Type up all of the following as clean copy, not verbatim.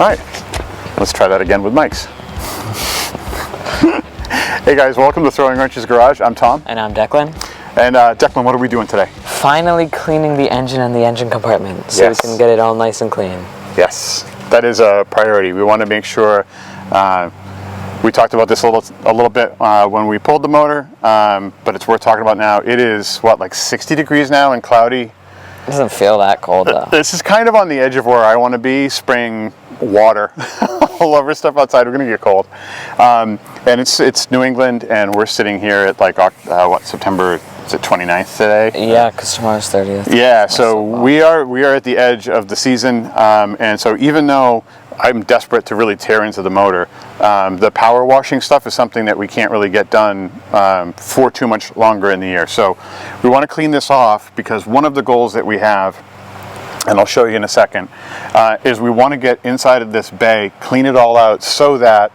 All right, let's try that again with mics. Hey guys, welcome to Throwing Wrenches Garage. I'm Tom. And I'm Declan. And Declan, what are we doing today? Finally cleaning the engine and the engine compartment so we can get it all nice and clean. Yes, that is a priority. We want to make sure, we talked about this a little bit when we pulled the motor, but it's worth talking about now. It is, what, like 60 degrees now and cloudy? It doesn't feel that cold though. This is kind of on the edge of where I want to be, spraying water all over stuff outside. We're going to get cold. And it's New England, and we're sitting here at like, September, is it 29th today? Yeah, because tomorrow's 30th. Yeah, so we are at the edge of the season, and so even though I'm desperate to really tear into the motor, the power washing stuff is something that we can't really get done for too much longer in the year. So we want to clean this off because one of the goals that we have, and I'll show you in a second, is we want to get inside of this bay, clean it all out so that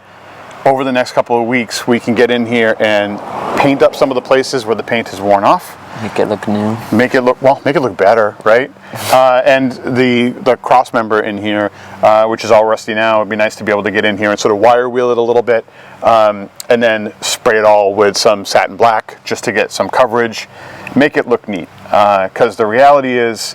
over the next couple of weeks we can get in here and paint up some of the places where the paint is worn off. Make it look new. Make it look better, right? And the cross member in here, which is all rusty now, it'd be nice to be able to get in here and sort of wire wheel it a little bit, and then spray it all with some satin black just to get some coverage, make it look neat. Because the reality is,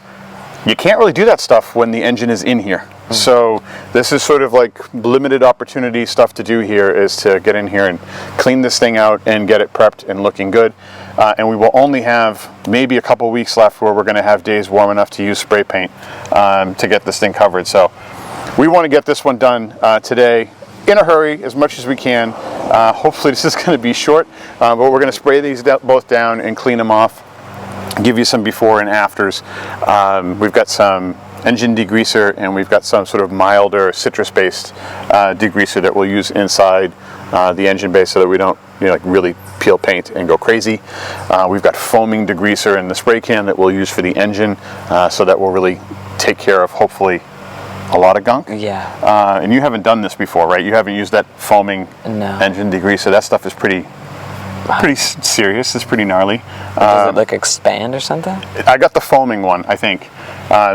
you can't really do that stuff when the engine is in here. So this is sort of like limited opportunity stuff to do here, is to get in here and clean this thing out and get it prepped and looking good. And we will only have maybe a couple weeks left where we're going to have days warm enough to use spray paint to get this thing covered. So we want to get this one done today in a hurry as much as we can. Hopefully this is going to be short, but we're going to spray these both down and clean them off, give you some before and afters. We've got some engine degreaser, and we've got some sort of milder citrus-based degreaser that we'll use inside the engine bay so that we don't like really peel paint and go crazy. We've got foaming degreaser in the spray can that we'll use for the engine, so that will really take care of hopefully a lot of gunk. Yeah. And you haven't done this before, right? You haven't used that foaming engine degreaser. That stuff is pretty serious. It's pretty gnarly. Does it like expand or something? I got the foaming one, I think.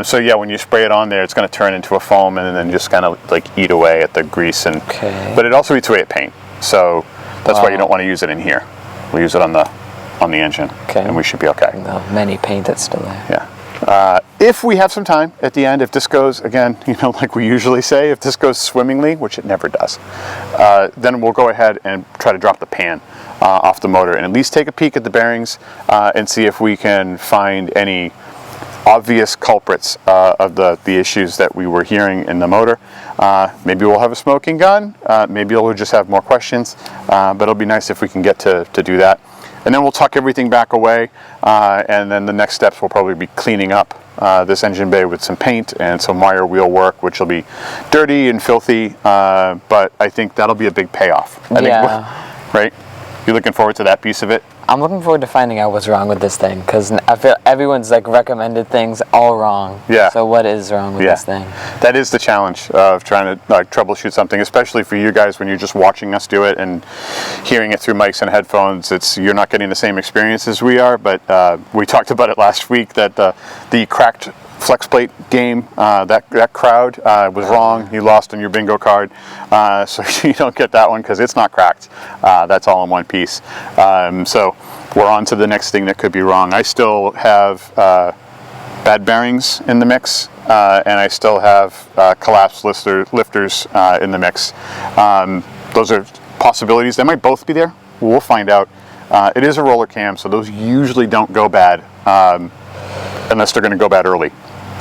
So yeah, when you spray it on there, it's going to turn into a foam and then just kind of like eat away at the grease. But it also eats away at paint. So that's why you don't want to use it in here. We'll use it on the engine, and we should be okay. The many paint that's still there. Yeah. If we have some time at the end, if this goes, again, like we usually say, if this goes swimmingly, which it never does, then we'll go ahead and try to drop the pan off the motor and at least take a peek at the bearings and see if we can find any obvious culprits of the issues that we were hearing in the motor. Maybe we'll have a smoking gun, maybe we'll just have more questions, but it'll be nice if we can get to do that. And then we'll tuck everything back away, and then the next steps will probably be cleaning up this engine bay with some paint and some wire wheel work, which will be dirty and filthy, but I think that'll be a big payoff. Right? You looking forward to that piece of it? I'm looking forward to finding out what's wrong with this thing, because I feel everyone's like recommended things all wrong. Yeah. So what is wrong with this thing? That is the challenge of trying to troubleshoot something, especially for you guys when you're just watching us do it and hearing it through mics and headphones. You're not getting the same experience as we are, but we talked about it last week that the cracked flex plate game, that crowd was wrong. You lost on your bingo card, so you don't get that one because it's not cracked. That's all in one piece. So we're on to the next thing that could be wrong. I still have bad bearings in the mix, and I still have collapsed lifters in the mix. Those are possibilities. They might both be there. We'll find out. It is a roller cam, so those usually don't go bad unless they're going to go bad early.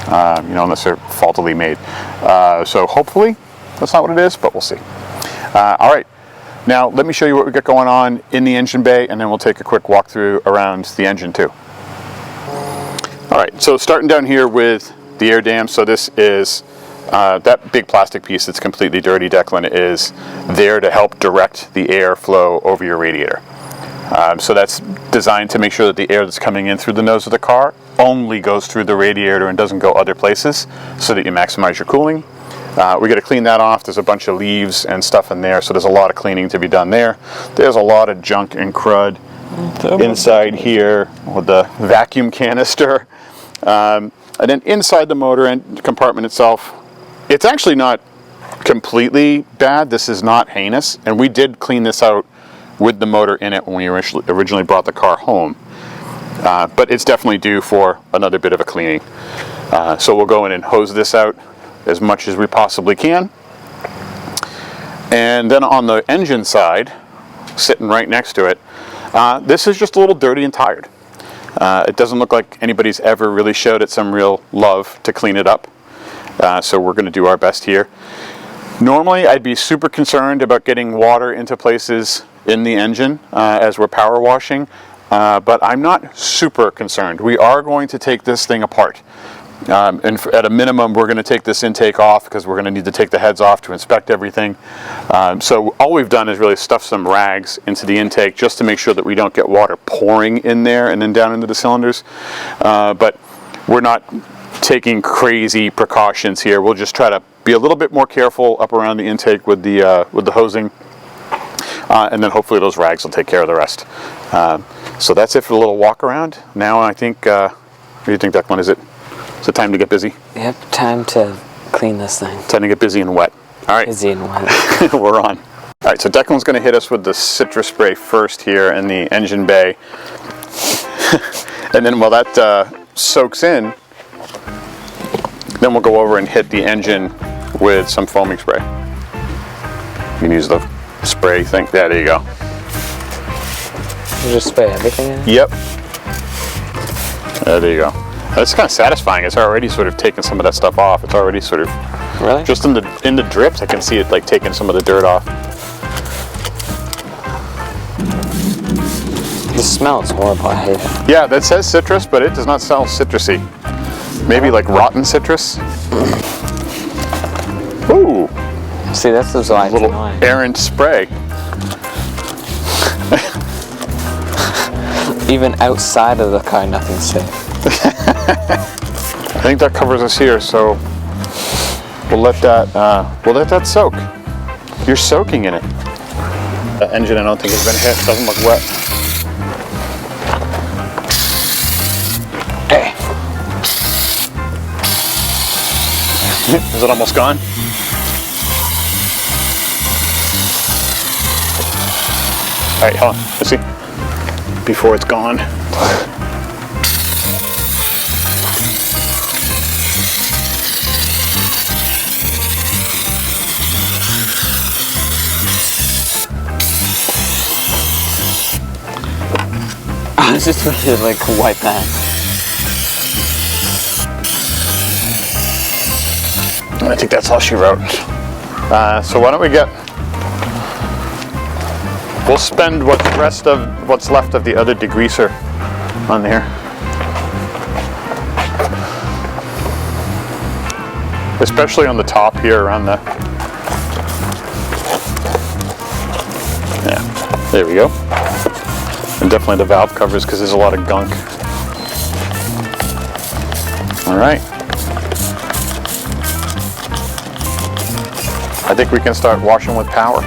Unless they're faultily made. So hopefully that's not what it is, but we'll see. All right, now let me show you what we got going on in the engine bay, and then we'll take a quick walkthrough around the engine too. All right, so starting down here with the air dam. So this is that big plastic piece that's completely dirty, Declan, is there to help direct the air flow over your radiator. So that's designed to make sure that the air that's coming in through the nose of the car only goes through the radiator and doesn't go other places, so that you maximize your cooling. We got to clean that off. There's a bunch of leaves and stuff in there, so there's a lot of cleaning to be done there. There's a lot of junk and crud inside here with the vacuum canister. And then inside the motor and compartment itself, it's actually not completely bad. This is not heinous, and we did clean this out with the motor in it when we originally brought the car home. But it's definitely due for another bit of a cleaning. So we'll go in and hose this out as much as we possibly can. And then on the engine side, sitting right next to it, this is just a little dirty and tired. It doesn't look like anybody's ever really showed it some real love to clean it up. So we're going to do our best here. Normally I'd be super concerned about getting water into places in the engine as we're power washing, but I'm not super concerned. We are going to take this thing apart. And at a minimum, we're going to take this intake off because we're going to need to take the heads off to inspect everything. So all we've done is really stuff some rags into the intake just to make sure that we don't get water pouring in there and then down into the cylinders. But we're not taking crazy precautions here. We'll just try to be a little bit more careful up around the intake with the hosing. And then hopefully those rags will take care of the rest. So that's it for the little walk around. Now I think, what do you think, Declan? Is it time to get busy? Yep, time to clean this thing. Time to get busy and wet. All right. Busy and wet. We're on. All right, so Declan's going to hit us with the citrus spray first here in the engine bay. And then while that soaks in, then we'll go over and hit the engine with some foaming spray. You can use the spray thing. Yeah, there you go. You just spray everything in it? Yep. There you go. It's kind of satisfying. It's already sort of taken some of that stuff off. It's already sort of really just in the drips. I can see it like taking some of the dirt off. The smell is horrible. I hate it. Yeah, that says citrus, but it does not smell citrusy. Maybe like rotten citrus. Ooh. See, this is why it's Little annoying. errant spray. Even outside of the car, nothing's safe. I think that covers us here, so we'll let that soak. You're soaking in it. The engine I don't think has been hit. Doesn't look wet. Hey. Is it almost gone? All right, hold on. Let's see. Before it's gone. I was just ready to like wipe that. I think that's all she wrote. So why don't we we'll spend what's left of the other degreaser on there. Especially on the top here around the, yeah, there we go. And definitely the valve covers because there's a lot of gunk. All right. I think we can start washing with power.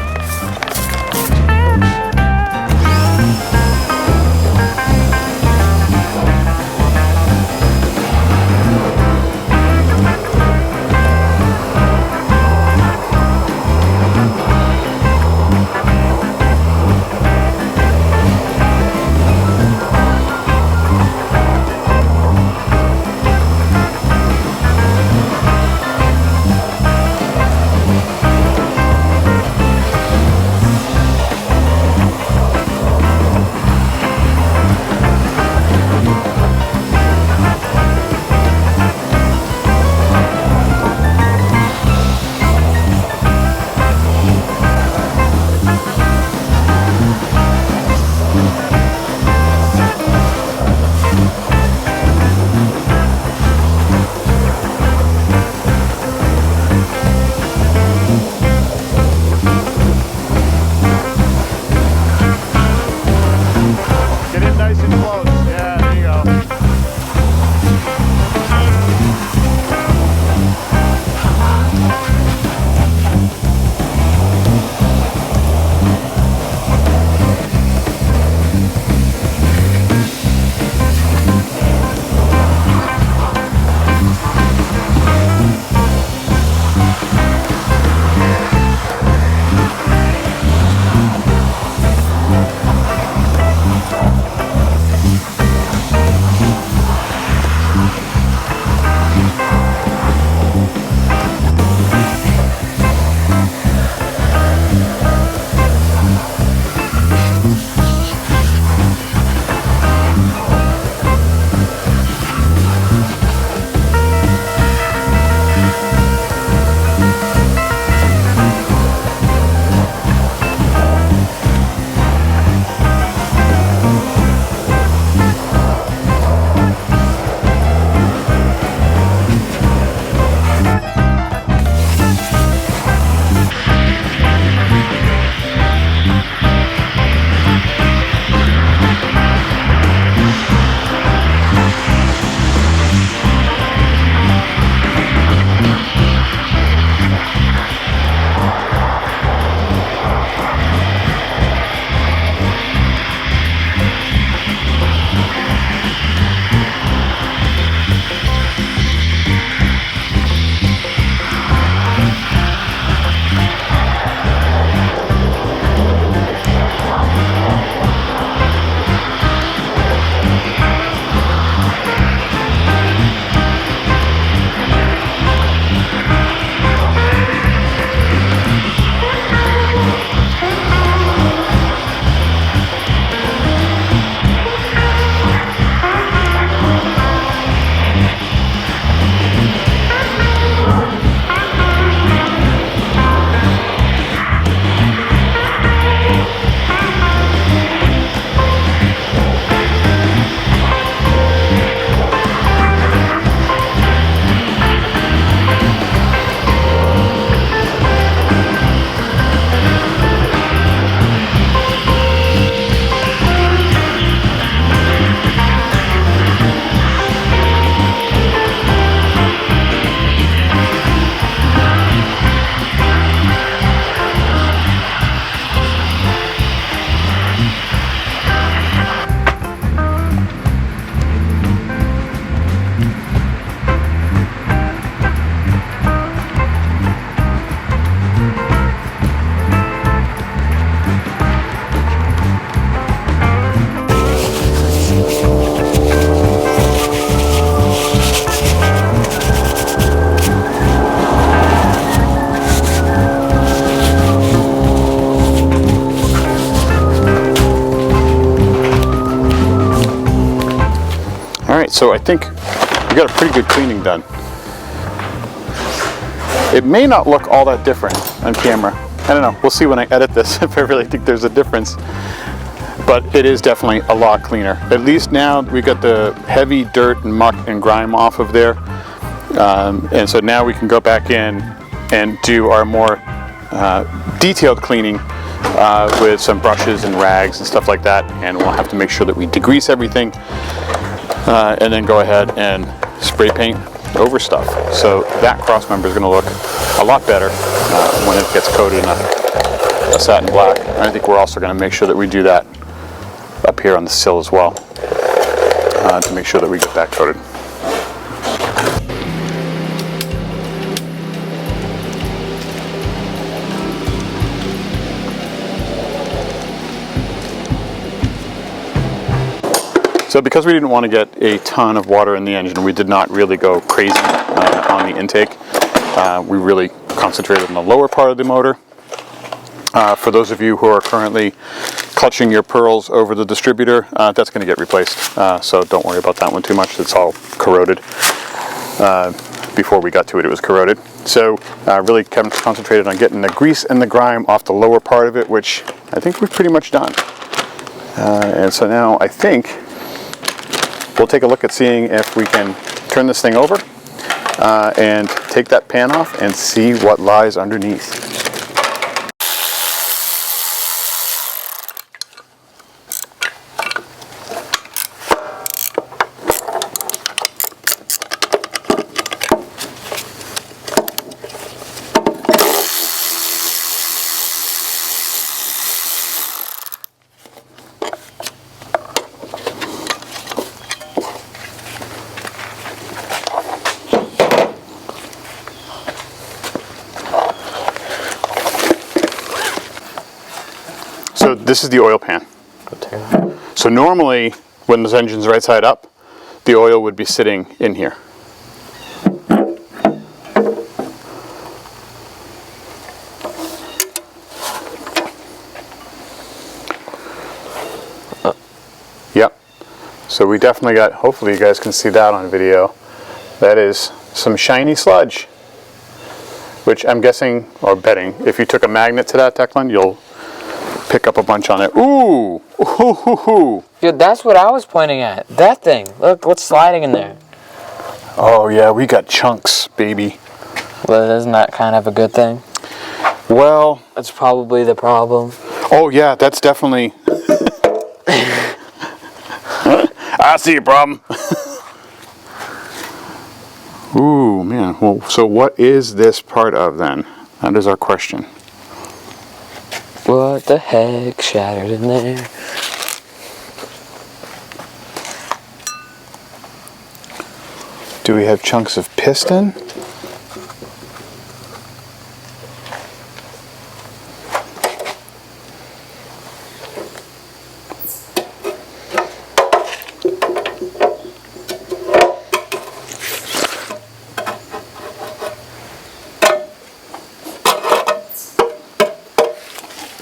So I think we got a pretty good cleaning done. It may not look all that different on camera. I don't know, we'll see when I edit this if I really think there's a difference. But it is definitely a lot cleaner. At least now we got the heavy dirt and muck and grime off of there. And so now we can go back in and do our more detailed cleaning with some brushes and rags and stuff like that. And we'll have to make sure that we degrease everything and then go ahead and spray paint over stuff. So that cross member is going to look a lot better when it gets coated in a satin black. And I think we're also going to make sure that we do that up here on the sill as well to make sure that we get that coated. So because we didn't want to get a ton of water in the engine, we did not really go crazy on the intake. We really concentrated on the lower part of the motor. For those of you who are currently clutching your pearls over the distributor, that's going to get replaced. So don't worry about that one too much. It's all corroded. Before we got to it, it was corroded. So really concentrated on getting the grease and the grime off the lower part of it, which I think we've pretty much done. And so now I think we'll take a look at seeing if we can turn this thing over and take that pan off and see what lies underneath. So this is the oil pan. So normally when this engine's right side up, the oil would be sitting in here. Yep. So we definitely got, hopefully you guys can see that on video. That is some shiny sludge, which I'm guessing, or betting, if you took a magnet to that, Declan, you'll pick up a bunch on it. Ooh! Ooh, ooh, ooh. Dude, that's what I was pointing at. That thing. Look what's sliding in there. Oh yeah, we got chunks, baby. Well, isn't that kind of a good thing? Well, That's probably the problem. oh yeah, that's definitely... I see a problem. Ooh, man. Well, so what is this part of then? That is our question. What the heck shattered in there? Do we have chunks of piston?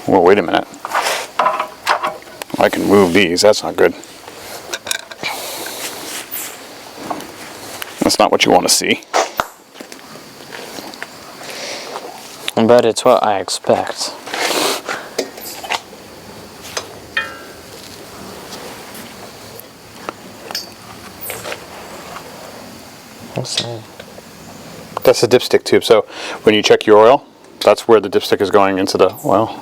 Well, wait a minute. I can move these. That's not good. That's not what you want to see. But it's what I expect. What's that? That's the dipstick tube. So when you check your oil, that's where the dipstick is going into the oil.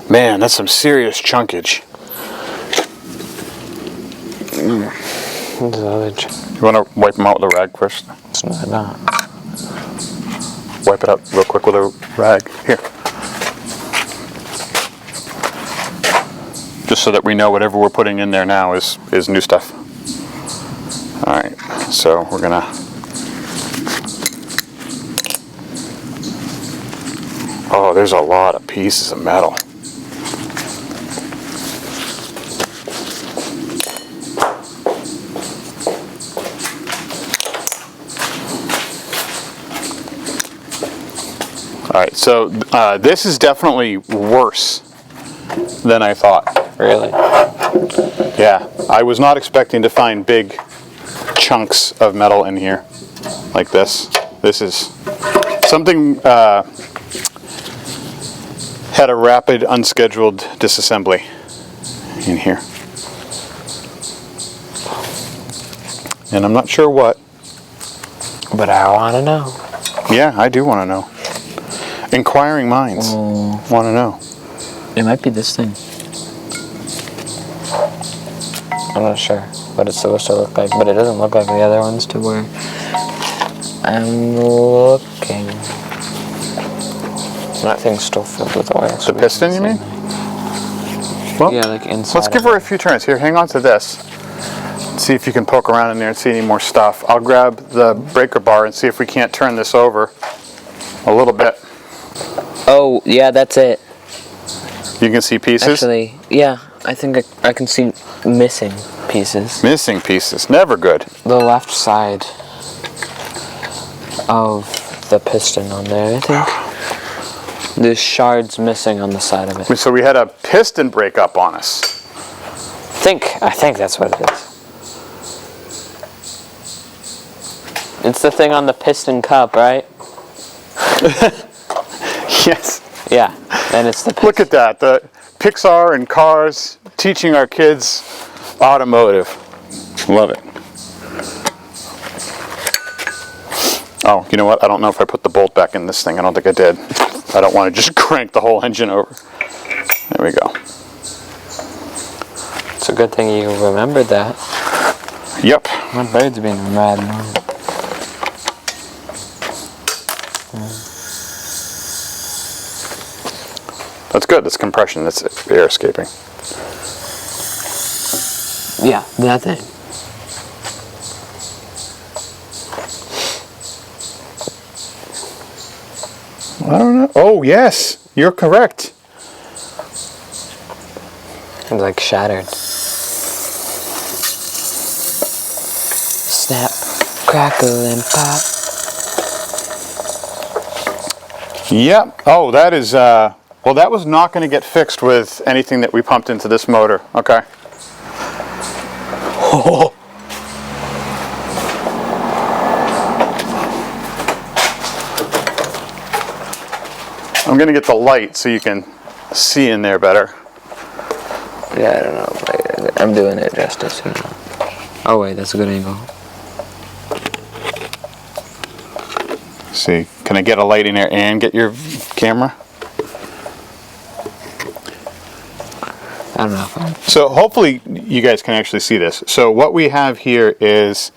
Man, that's some serious chunkage. What's the other You want to wipe them out with a rag first? It's not. Wipe it out real quick with a rag. Here. Just so that we know whatever we're putting in there now is new stuff. Alright, so we're gonna... Oh, there's a lot of pieces of metal. Alright, so this is definitely worse than I thought. Really? Yeah, I was not expecting to find big chunks of metal in here, like this. This is something had a rapid, unscheduled disassembly in here. And I'm not sure what. But I want to know. Yeah, I do want to know. Inquiring minds want to know. It might be this thing. I'm not sure what it's supposed to look like, but it doesn't look like the other ones to where I'm looking. That thing's still filled with oil. The piston, you mean? Well, yeah, like inside. let's give her a few turns. Here, hang on to this. See if you can poke around in there and see any more stuff. I'll grab the breaker bar and see if we can't turn this over a little bit. Oh, yeah, that's it. You can see pieces? Actually, yeah, I think I can see missing pieces. Missing pieces. Never good. The left side of the piston on there, I think. There's shards missing on the side of it. So we had a piston break up on us. I think that's what it is. It's the thing on the piston cup, right? Yes. Yeah, and it's the piston. Look at that. The Pixar and Cars teaching our kids automotive. Love it. Oh, you know what? I don't know if I put the bolt back in this thing. I don't think I did. I don't want to just crank the whole engine over. There we go. It's a good thing you remembered that. Yep. My bird's being mad now. That's good. That's compression. That's air escaping. Yeah, that thing. I don't know. Oh, yes. You're correct. It's like shattered. Snap, crackle, and pop. Yep. Oh, that is, well, that was not going to get fixed with anything that we pumped into this motor. Okay. Oh. I'm going to get the light so you can see in there better. Yeah, I don't know. I'm doing it justice. You know. Oh wait, that's a good angle. See, can I get a light in there and get your camera? I don't know if I'm... So hopefully you guys can actually see this. So what we have here is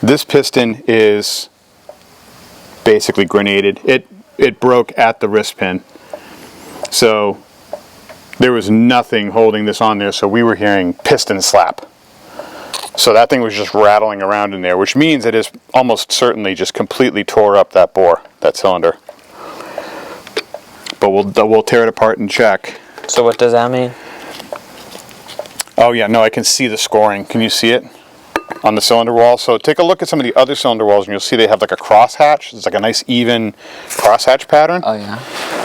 this piston is basically grenaded. It broke at the wrist pin. So there was nothing holding this on there, so we were hearing piston slap. So that thing was just rattling around in there, which means it is almost certainly just completely tore up that bore, that cylinder. But we'll tear it apart and check. So what does that mean? Oh yeah, no, I can see the scoring. Can you see it on the cylinder wall? So take a look at some of the other cylinder walls and you'll see they have like a crosshatch. It's like a nice even crosshatch pattern. Oh yeah.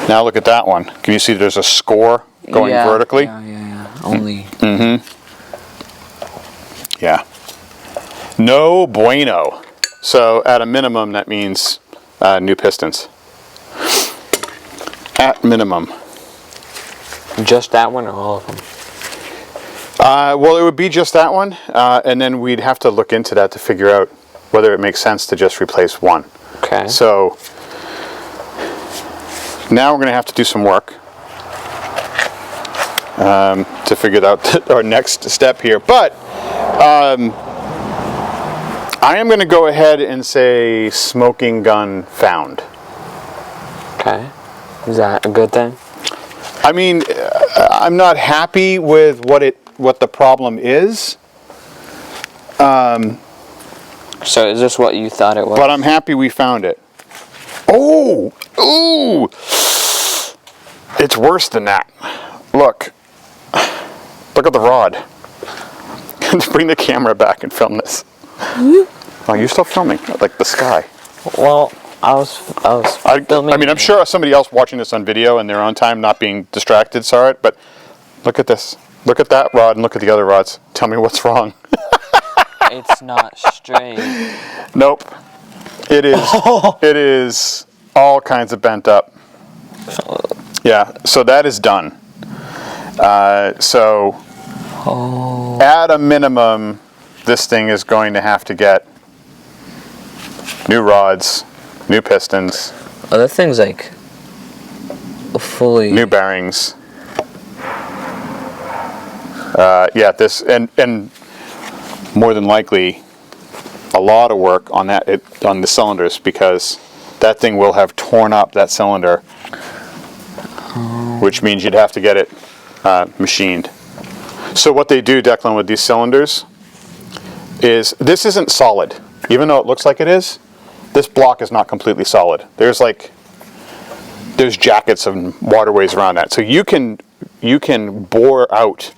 Now look at that one. Can you see there's a score going vertically? Yeah. Only. Mm-hmm. Yeah. No bueno. So at a minimum, that means new pistons. At minimum. Just that one or all of them? Well, it would be just that one, and then we'd have to look into that to figure out whether it makes sense to just replace one. Okay. So now we're going to have to do some work to figure out our next step here. But I am going to go ahead and say smoking gun found. Okay. Is that a good thing? I mean, I'm not happy with what the problem is. So is this what you thought it was? But I'm happy we found it. Oh! Ooh! It's worse than that. Look. Look at the rod. Bring the camera back and film this. Oh, you're still filming, like the sky. Well, I was filming. I mean, I'm sure somebody else watching this on video in their own time, not being distracted, saw it, but look at this. Look at that rod and look at the other rods. Tell me what's wrong. It's not straight. Nope. It is. It is all kinds of bent up. Yeah. So that is done. So at a minimum, this thing is going to have to get new rods, new pistons. Oh, that thing's like fully new bearings. Yeah, this and more than likely a lot of work on that on the cylinders, because that thing will have torn up that cylinder, which means you'd have to get it machined. So what they do, Declan, with these cylinders is, this isn't solid, even though it looks like it is. This block is not completely solid. There's jackets and waterways around that, so you can bore out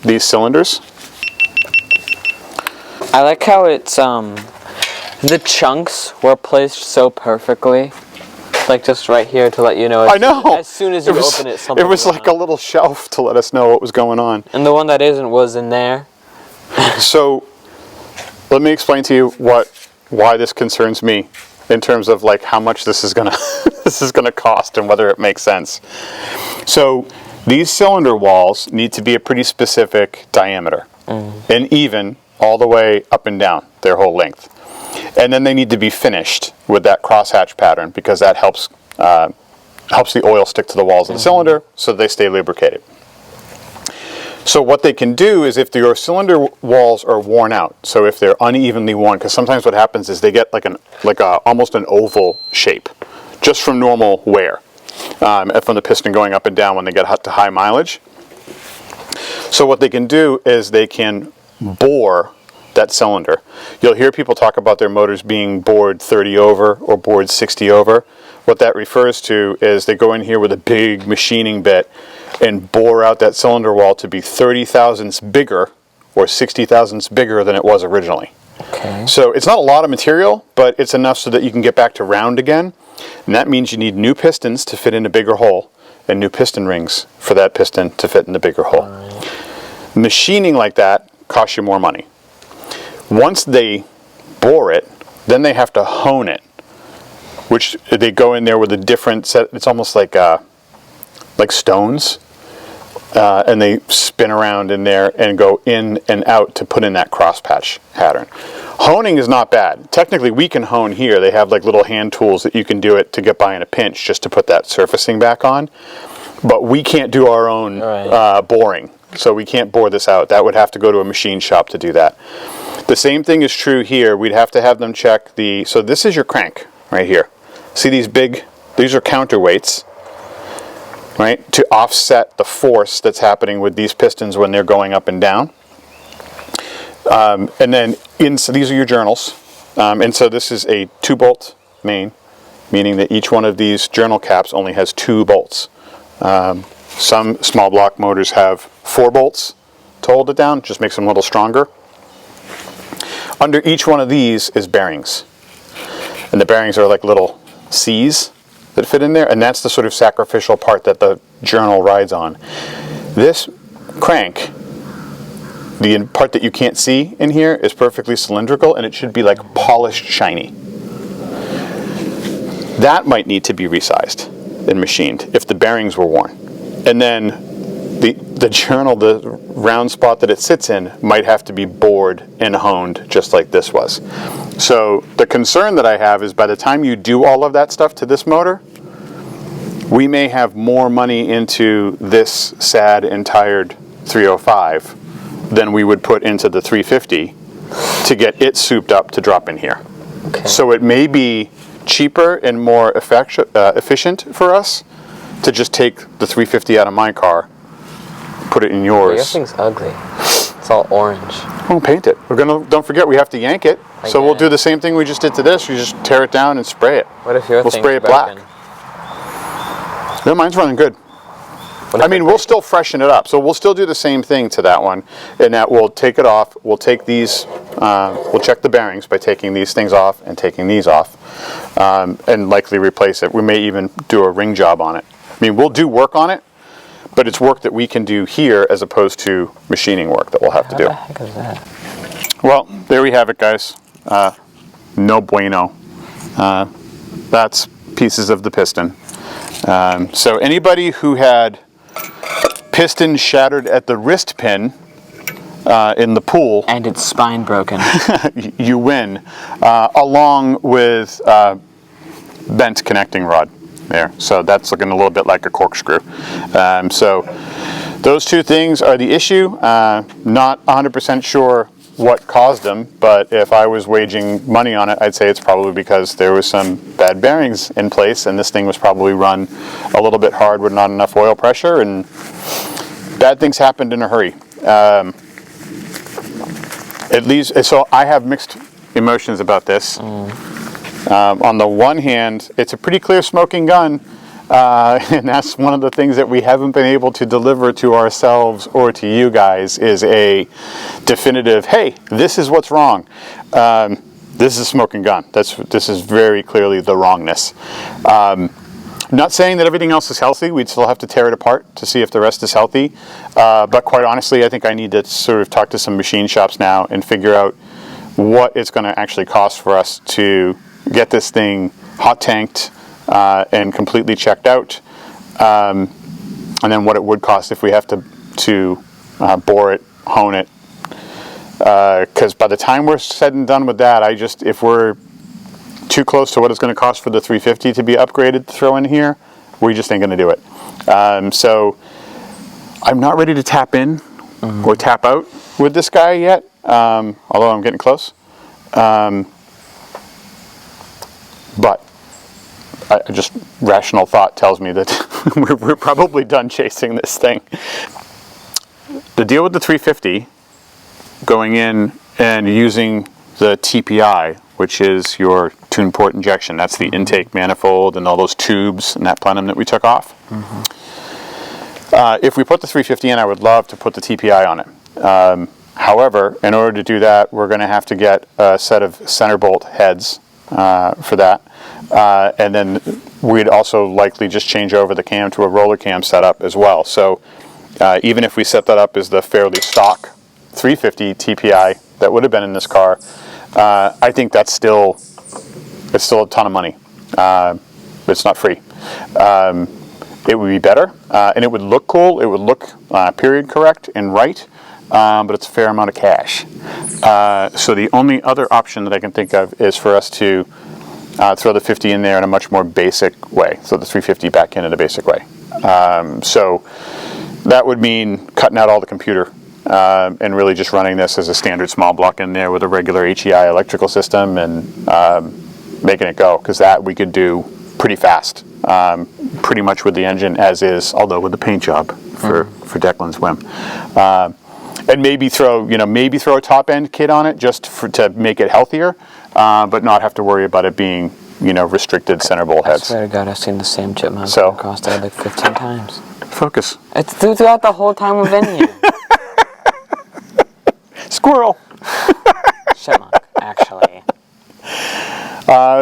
these cylinders. I like how it's the chunks were placed so perfectly, like just right here to let you know. I know. As soon as you open it, something. It was like a little shelf to let us know what was going on. And the one that isn't was in there. So, let me explain to you why this concerns me, in terms of like how much this is gonna cost and whether it makes sense. So, these cylinder walls need to be a pretty specific diameter, and even all the way up and down their whole length. And then they need to be finished with that crosshatch pattern, because that helps the oil stick to the walls of the cylinder so they stay lubricated. So what they can do is, if your cylinder walls are worn out, so if they're unevenly worn, because sometimes what happens is they get almost an oval shape just from normal wear, from the piston going up and down when they get to high mileage. So what they can do is they can bore that cylinder. You'll hear people talk about their motors being bored 30 over or bored 60 over. What that refers to is they go in here with a big machining bit and bore out that cylinder wall to be 30 thousandths bigger or 60 thousandths bigger than it was originally. Okay. So it's not a lot of material, but it's enough so that you can get back to round again. And that means you need new pistons to fit in a bigger hole, and new piston rings for that piston to fit in the bigger hole. Machining like that costs you more money. Once they bore it, then they have to hone it, which they go in there with a different set. It's almost like stones, and they spin around in there and go in and out to put in that cross patch pattern. Honing is not bad. Technically, we can hone here. They have like little hand tools that you can do it to get by in a pinch, just to put that surfacing back on. But we can't do our own boring, so we can't bore this out. That would have to go to a machine shop to do that. The same thing is true here. We'd have to have them check so this is your crank right here. See these these are counterweights, right, to offset the force that's happening with these pistons when they're going up and down. And then so these are your journals. And so this is a 2-bolt main, meaning that each one of these journal caps only has 2 bolts. Some small block motors have 4 bolts to hold it down, just makes them a little stronger. Under each one of these is bearings. And the bearings are like little C's that fit in there, and that's the sort of sacrificial part that the journal rides on. This crank, the part that you can't see in here, is perfectly cylindrical, and it should be like polished shiny. That might need to be resized and machined if the bearings were worn. And then the journal, the round spot that it sits in, might have to be bored and honed just like this was. So the concern that I have is, by the time you do all of that stuff to this motor, we may have more money into this sad and tired 305 than we would put into the 350 to get it souped up to drop in here. Okay. So it may be cheaper and more efficient for us to just take the 350 out of my car, put it in yours. Your thing's ugly. It's all orange. We'll paint it. Don't forget, we have to yank it. So we'll do the same thing we just did to this. You just tear it down and spray it. What if your We'll thing's spray it broken? black. No, mine's running good. I mean, we'll still freshen it up. So we'll still do the same thing to that one, in that we'll take it off. We'll take these, we'll check the bearings by taking these things off and taking these off, and likely replace it. We may even do a ring job on it. I mean, we'll do work on it, but it's work that we can do here as opposed to machining work that we'll have to do. How the heck is that? Well, there we have it, guys. No bueno. That's pieces of the piston. So anybody who had piston shattered at the wrist pin in the pool, And its spine broken. you win, along with bent connecting rod there. So that's looking a little bit like a corkscrew. So those two things are the issue. Not 100% sure what caused them, but if I was waging money on it, I'd say it's probably because there was some bad bearings in place, and this thing was probably run a little bit hard with not enough oil pressure, and bad things happened in a hurry. At least, so I have mixed emotions about this. On the one hand, it's a pretty clear smoking gun, and that's one of the things that we haven't been able to deliver to ourselves or to you guys is a definitive, hey, this is what's wrong. This is a smoking gun. This is very clearly the wrongness. Not saying that everything else is healthy. We'd still have to tear it apart to see if the rest is healthy. But quite honestly, I think I need to sort of talk to some machine shops now and figure out what it's going to actually cost for us to get this thing hot tanked and completely checked out, and then what it would cost if we have to bore it, hone it. Because by the time we're said and done with that, if we're too close to what it's going to cost for the 350 to be upgraded to throw in here, we just ain't going to do it. So I'm not ready to tap in or tap out with this guy yet, although I'm getting close. But just rational thought tells me that we're probably done chasing this thing. The deal with the 350, going in and using the TPI, which is your tune port injection, that's the intake manifold and all those tubes and that plenum that we took off. If we put the 350 in, I would love to put the TPI on it. However, in order to do that, we're going to have to get a set of center bolt heads for that. And then we'd also likely just change over the cam to a roller cam setup as well. So even if we set that up as the fairly stock 350 TPI that would have been in this car, I think it's still a ton of money. It's not free. It would be better, and it would look cool. It would look period correct and right, but it's a fair amount of cash. So the only other option that I can think of is for us to throw the 50 in there in a much more basic way. So the 350 back in a basic way. So that would mean cutting out all the computer and really just running this as a standard small block in there with a regular HEI electrical system and making it go, because that we could do pretty fast, pretty much with the engine as is, although with the paint job for Declan's whim. And maybe throw a top end kit on it just to make it healthier, but not have to worry about it being restricted center bolt heads. I swear to God, I've seen the same chipmunk across there like 15 times. Focus. It's throughout the whole time we've been here. Squirrel. Chipmunk, actually.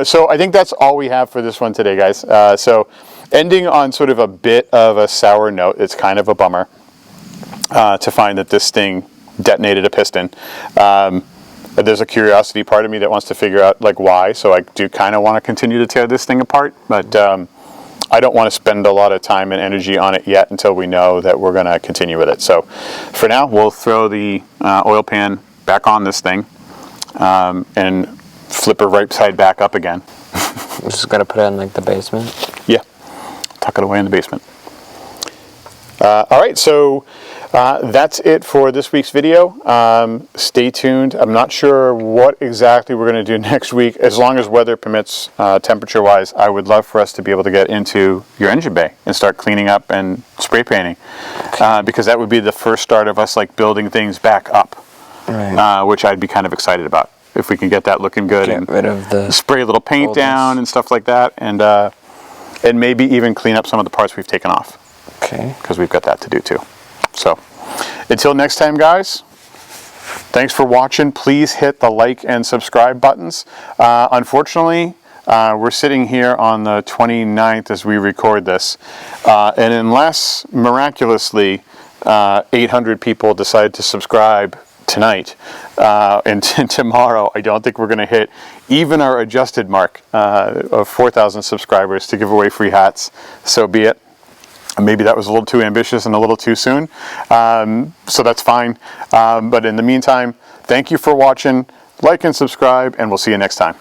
So I think that's all we have for this one today, guys. So ending on sort of a bit of a sour note, it's kind of a bummer to find that this thing detonated a piston. There's a curiosity part of me that wants to figure out why, so I do kind of want to continue to tear this thing apart, but I don't want to spend a lot of time and energy on it yet until we know that we're going to continue with it. So for now, we'll throw the oil pan back on this thing and flip her right side back up again. We're just going to put it in the basement? Yeah, tuck it away in the basement. All right, so that's it for this week's video. Stay tuned. I'm not sure what exactly we're going to do next week. As long as weather permits, temperature-wise, I would love for us to be able to get into your engine bay and start cleaning up and spray painting, because that would be the first start of us building things back up, right. Which I'd be kind of excited about if we can get that looking good. Get rid of the spray a little paint down and stuff like that, and maybe even clean up some of the parts we've taken off. Okay. Because we've got that to do too. So, until next time, guys, thanks for watching. Please hit the like and subscribe buttons. Unfortunately, We're sitting here on the 29th as we record this, and unless miraculously 800 people decide to subscribe tonight and tomorrow, I don't think we're going to hit even our adjusted mark of 4,000 subscribers to give away free hats. So be it. Maybe that was a little too ambitious and a little too soon, so that's fine. But in the meantime, thank you for watching. Like and subscribe, and we'll see you next time.